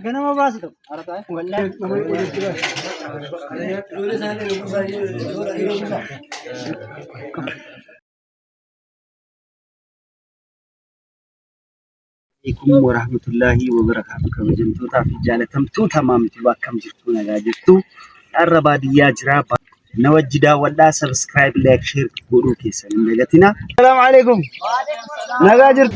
ገና መባስ ነው ወላሂ عليكم ورحمة الله وبركاته. كبجنتو تافي جالتمتو تمامتو باكم جرتو نجا جرتو الربادية جرابا نوجدا ولا سبسكرايب لايك شير قولوا كيسن نجاتنا. السلام عليكم. نجا جرت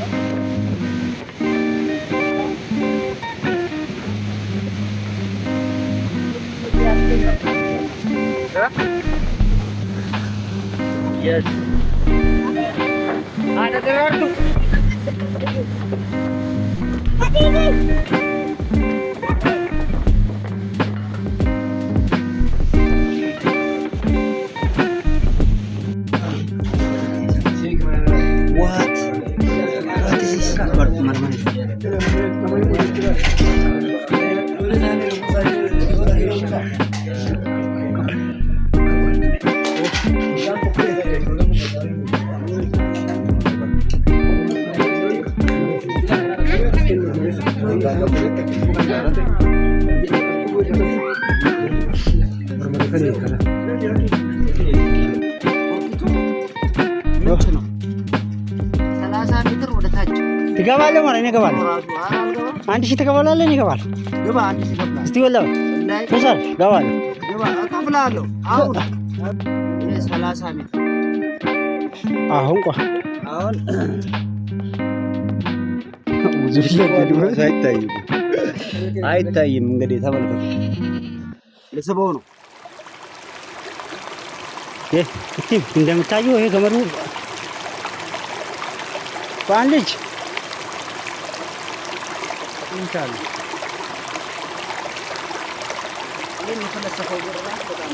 Yes. Ada teror tu. What? What is this? ትገባለህ ማለት ነው። እገባለሁ አንድ ሺህ ትገባለህ። እኔ እገባለሁ። ግባ አንድ ሺህ ገባ። እስቲ ወላሂ ተሰር ገባለሁ። ግባ እከፍልሃለሁ። አሁን 30 ሜትር አሁን አይታይም። እንግዲህ ተመልከቱ። ለሰበው ነው እስቲ እንደምታዩ ይሄ ገመዱ በአንድ እጅ እንቻለ ይሄን የተለሰፈው ወራስ በጣም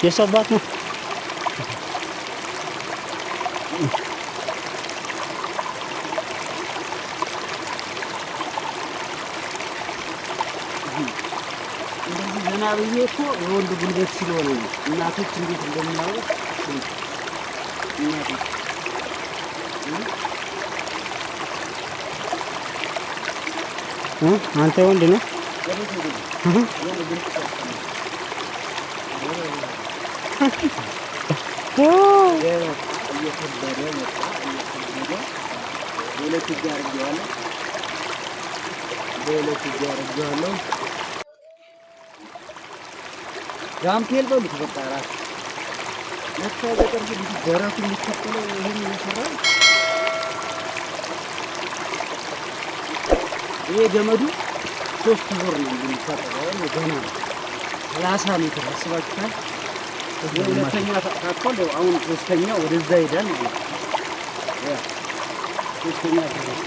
የሰባት ነው። እንደዚህ ዘናብዬ እኮ የወንድ ጉልበት ስለሆነ ነው። እናቶች እንዴት እንደሚያወሩ እናቶች አንተ ወንድ ነው ጋምቴል በሉት በቃ ራስ ለተገጠር ግን ደረቱ የሚከተለው ይሄን ይሰራል። ይሄ ገመዱ 3 ዙር ነው እንደሚታጠቀው ነው። ገና 30 ሜትር አስባችኋል። ሁለተኛ ታጥቆ አሁን ሶስተኛ ወደዛ ሄዳል ማለት ነው። ያ ሶስተኛ ድረስ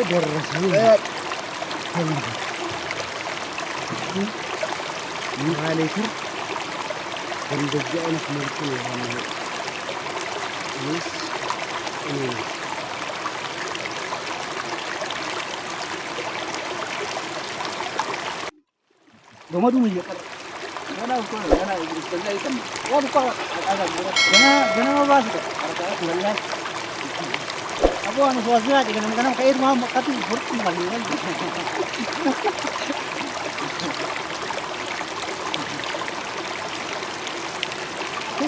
درسوه من عليكم بندجعنا في مركوه ገመዱ እየቀረ ገና ይስተላይ ተም ወልቋ ገና መባስ ነው ወላሂ አቦን ወዝራ ገና ከይር ማም ቀጥ ፍርጥ ማለት ነው።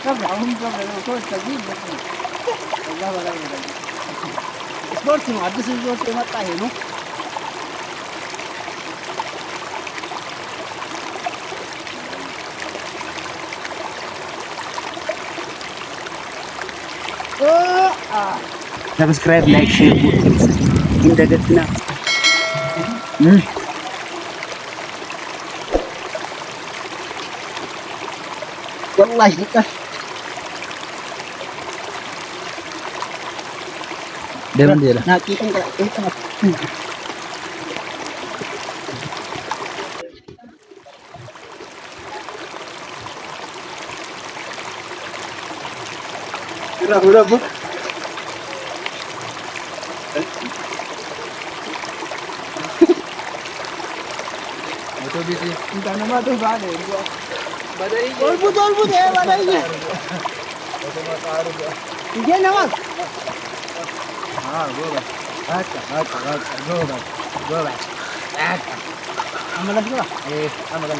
ከዛ አሁን ደግሞ ተዚህ ነው እዛ በላይ ነው። ስፖርት ነው። አዲስ ልጆች የመጣ ይሄ ነው። ሰብስክራይብ ላይክ ሼር እንደገትና والله ልቀር ደምን ደላ ናቂን ቀላቀል bisi. Kita nama tu bade. Badai. Olbut badai. Ije namak. Ah, go back. Go back. Amala juga. Ama kan.